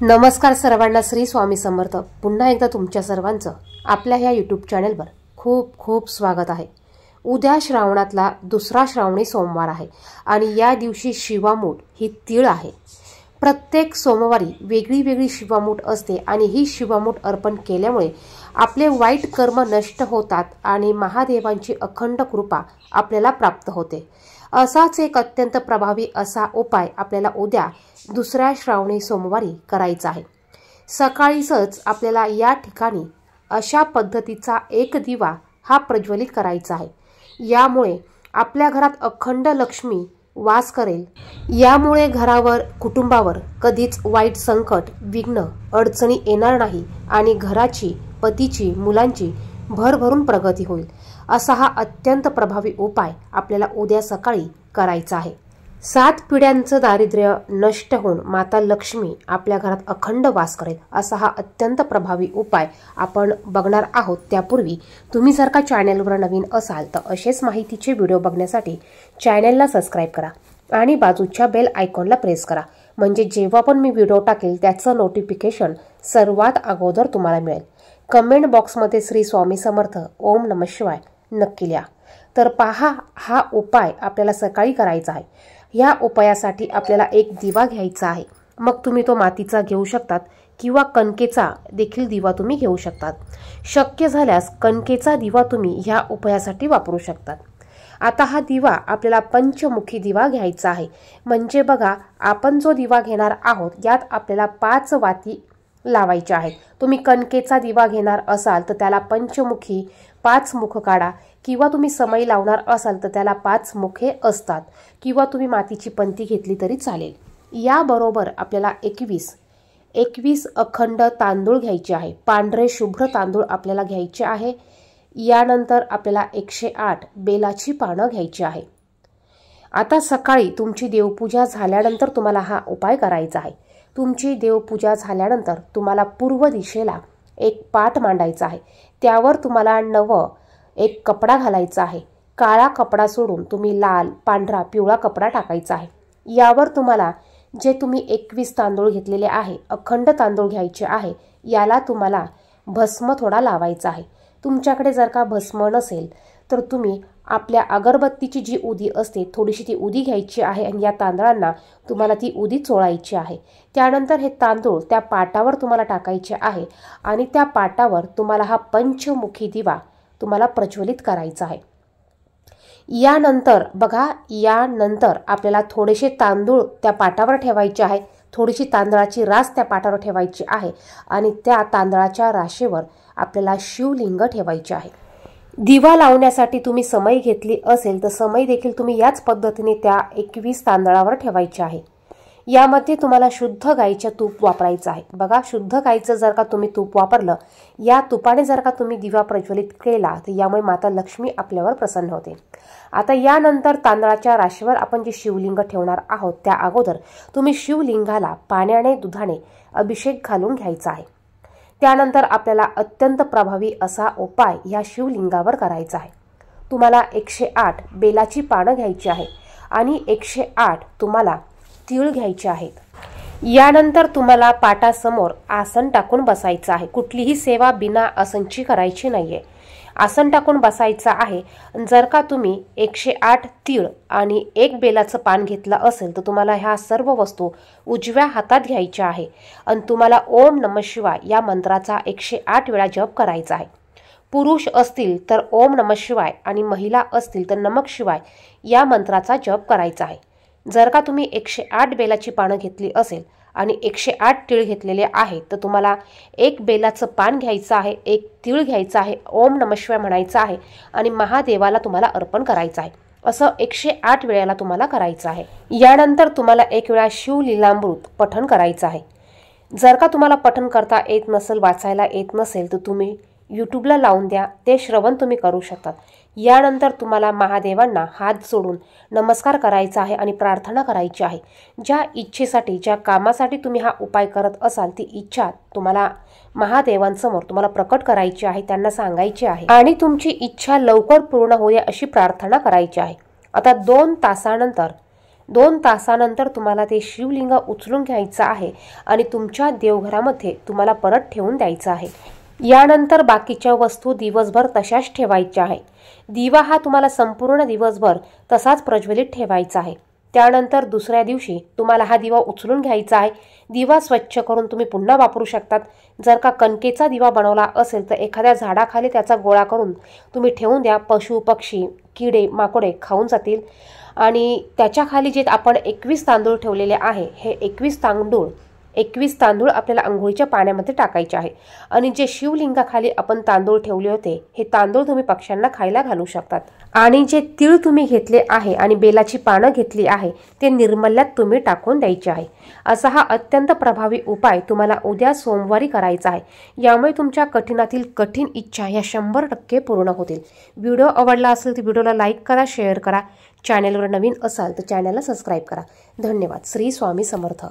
नमस्कार सर्वांना, श्री स्वामी समर्थ। पुन्हा एकदा तुमच्या सर्वांचं आपल्या ह्या यूट्यूब चॅनलवर खूप खूप स्वागत आहे। उद्या श्रावणातला दुसरा श्रावणी सोमवार आहे आणि या दिवशी शिवामूठ ही तीळ आहे। प्रत्येक सोमवारी वेगळी वेगळी शिवामूठ असते आणि ही शिवामूठ अर्पण केल्यामुळे आपले वाईट कर्म नष्ट होतात आणि महादेवांची अखंड कृपा आपल्याला प्राप्त होते। असाच एक अत्यंत प्रभावी असा उपाय आपल्याला उद्या दुसऱ्या श्रावणी सोमवारी करायचा आहे। सकाळीच आपल्याला या ठिकाणी अशा पद्धतीचा एक दिवा हा प्रज्वलित करायचा आहे। यामुळे आपल्या घरात अखंड लक्ष्मी वास करेल। यामुळे घरावर कुटुंबावर कधीच वाईट संकट विघ्न अडचणी येणार नाही आणि घराची पतीची मुलांची भरभरून प्रगती होईल। असा हा अत्यंत प्रभावी उपाय आपल्याला उद्या सकाळी करायचा आहे। 7 पिढ्यांचं दारिद्र्य नष्ट होऊन माता लक्ष्मी आपल्या घरात अखंड वास करेल असा हा अत्यंत प्रभावी उपाय आपण बघणार आहोत। त्यापूर्वी तुम्ही जर का चॅनलवर नवीन असाल तर असेच माहितीचे व्हिडिओ बघण्यासाठी चॅनलला सबस्क्राइब करा आणि बाजूच्या बेल आयकॉनला प्रेस करा, म्हणजे जेव्हा पण मी व्हिडिओ टाकेल त्याचं नोटिफिकेशन सर्वात अगोदर तुम्हाला मिळेल। कमेंट बॉक्समध्ये श्री स्वामी समर्थ ओम नमः शिवाय नक्की लिहा। तर पहा, हा उपाय आपल्याला सकाळी करायचा आहे। या उपायासाठी आपल्याला एक दिवा घ्यायचा आहे। मग तुम्ही तो मातीचा घेऊ शकतात किंवा कणकेचा देखील दिवा तुम्ही घेऊ शकतात। शक्य झाल्यास कणकेचा दिवा तुम्ही ह्या उपायासाठी वापरू शकतात। आता हा दिवा आपल्याला पंचमुखी दिवा घ्यायचा आहे। म्हणजे बघा, आपण जो दिवा घेणार आहोत यात आपल्याला 5 वाती लावायच्या आहेत। तुम्ही कणकेचा दिवा घेणार असाल तर त्याला पंचमुखी 5 मुख काढा, किंवा तुम्ही समई लावणार असाल तर त्याला 5 मुखे असतात, किंवा तुम्ही मातीची पंती घेतली तरी चालेल। याबरोबर आपल्याला 21 अखंड तांदूळ घ्यायचे आहे। पांढरे शुभ्र तांदूळ आपल्याला घ्यायचे आहे। यानंतर आपल्याला 108 बेलाची पानं घ्यायची आहे। आता सकाळी तुमची देवपूजा झाल्यानंतर तुम्हाला हा उपाय करायचा आहे। तुमची देवपूजा झाल्यानंतर तुम्हाला पूर्व दिशेला एक पाट मांडायचा आहे। त्यावर तुम्हाला एक कपडा घालायचा आहे। काळा कपडा सोडून तुम्ही लाल, पांढरा, पिवळा कपडा टाकायचा आहे। यावर तुम्हाला जे तुम्ही 21 तांदूळ घेतलेले आहे, अखंड तांदूळ घ्यायचे आहे, याला तुम्हाला भस्म थोडा लावायचा आहे। तुमच्याकडे जर का भस्म नसेल तर तुम्ही आपल्या अगरबत्तीची जी उदी असते थोडीशी ती उदी घ्यायची आहे आणि या तांदळांना तुम्हाला ती उदी चोळायची आहे। त्यानंतर हे तांदूळ त्या पाटावर तुम्हाला टाकायचे आहे आणि त्या पाटावर तुम्हाला हा पंचमुखी दिवा तुम्हाला प्रज्वलित करायचा आहे। यानंतर बघा, यानंतर आपल्याला थोडेसे तांदूळ त्या पाटावर ठेवायचे आहे। थोडीशी तांदळाची रास त्या पाटावर ठेवायची आहे आणि त्या तांदळाच्या राशेवर आपल्याला शिवलिंग ठेवायचे आहे। दिवा लावण्यासाठी तुम्ही समई घेतली असेल तर समई देखील तुम्ही याच पद्धतीने त्या 21 तांदळावर ठेवायची आहे। यामध्ये तुम्हाला शुद्ध गाईचं तूप वापरायचं आहे। बघा, शुद्ध गाईचं जर का तुम्ही तूप वापरलं, या तुपाने जर का तुम्ही दिवा प्रज्वलित केला तर यामुळे माता लक्ष्मी आपल्यावर प्रसन्न होते। आता यानंतर तांदळाच्या राशीवर आपण जे शिवलिंग ठेवणार आहोत त्या अगोदर तुम्ही शिवलिंगाला पाण्याने दुधाने अभिषेक घालून घ्यायचा आहे। त्यानंतर आपल्याला अत्यंत प्रभावी असा उपाय या शिवलिंगावर करायचा आहे। तुम्हाला 108 बेलाची पानं घ्यायची आहे आणि 108 तुम्हाला तीळ घ्यायचे आहेत। यानंतर तुम्हाला पाटासमोर आसन टाकून बसायचं आहे। कुठलीही सेवा बिना आसनची करायची नाहीये। आसन टाकून बसायचं आहे। जर का तुम्ही 108 तीळ आणि 1 बेलाचं पान घेतलं असेल तर तुम्हाला ह्या सर्व वस्तू उजव्या हातात घ्यायच्या आहे आणि तुम्हाला ओम नमः शिवाय या मंत्राचा 108 वेळा जप करायचा आहे। पुरुष असतील तर ओम नमः शिवाय आणि महिला असतील तर नमः शिवाय या मंत्राचा जप करायचा आहे। जर का तुम्ही 108 बेलाची पानं घेतली असेल आणि 108 तीळ घेतलेले आहेत तर तुम्हाला 1 बेलाचं पान घ्यायचं आहे, 1 तीळ घ्यायचं आहे, ओम नमः शिवाय म्हणायचं आहे आणि महादेवाला तुम्हाला अर्पण करायचं आहे। असं 108 वेळेला तुम्हाला करायचं आहे। यानंतर तुम्हाला 1 वेळा शिवलीलामृत पठण करायचं आहे। जर का तुम्हाला पठण करता येत नसेल, वाचायला येत नसेल तर तुम्ही यूट्यूबला लावून द्या, ते श्रवण तुम्ही करू शकतात। यानंतर तुम्हाला महादेवांना हात जोडून नमस्कार करायचा आहे आणि प्रार्थना करायची आहे। ज्या इच्छेसाठी, ज्या कामासाठी तुम्ही हा उपाय करत असाल ती इच्छा तुम्हाला महादेवांसमोर तुम्हाला प्रकट करायची आहे, त्यांना सांगायची आहे आणि तुमची इच्छा लवकर पूर्ण होईल अशी प्रार्थना करायची आहे। आता 2 तासानंतर 2 तासानंतर तुम्हाला ते शिवलिंग उचलून घ्यायचं आहे आणि तुमच्या देवघरामध्ये तुम्हाला परत ठेवून द्यायचं आहे। यानंतर बाकीच्या वस्तू दिवसभर तशाच ठेवायच्या आहे। दिवा हा तुम्हाला संपूर्ण दिवसभर तसाच प्रज्वलित ठेवायचा आहे। त्यानंतर दुसऱ्या दिवशी तुम्हाला हा दिवा उचलून घ्यायचा आहे। दिवा स्वच्छ करून तुम्ही पुन्हा वापरू शकतात। जर का कणकेचा दिवा बनवला असेल तर एखाद्या झाडाखाली त्याचा गोळा करून तुम्ही ठेवून द्या। पशु पक्षी किडे माकोडे खाऊन जातील। आणि त्याच्या खाली जे आपण 21 तांदूळ ठेवलेले आहे, हे 21 तांदूळ आपल्याला अंघोळीच्या पाण्यामध्ये टाकायचे आहे। आणि जे शिवलिंगाखाली आपण तांदूळ ठेवले होते, हे तांदूळ तुम्ही पक्ष्यांना खायला घालू शकतात। आणि जे तीळ तुम्ही घेतले आहे आणि बेलाची पानं घेतली आहे, ते निर्मल्यात तुम्ही टाकून द्यायचे आहे। असा हा अत्यंत प्रभावी उपाय तुम्हाला उद्या सोमवारी करायचा आहे। यामुळे तुमच्या कठीणातील कठीण इच्छा या 100% पूर्ण होतील। व्हिडिओ आवडला असेल तर व्हिडिओला लाईक करा, शेअर करा। चॅनलवर नवीन असाल तर चॅनलला सबस्क्राईब करा। धन्यवाद। श्री स्वामी समर्थ।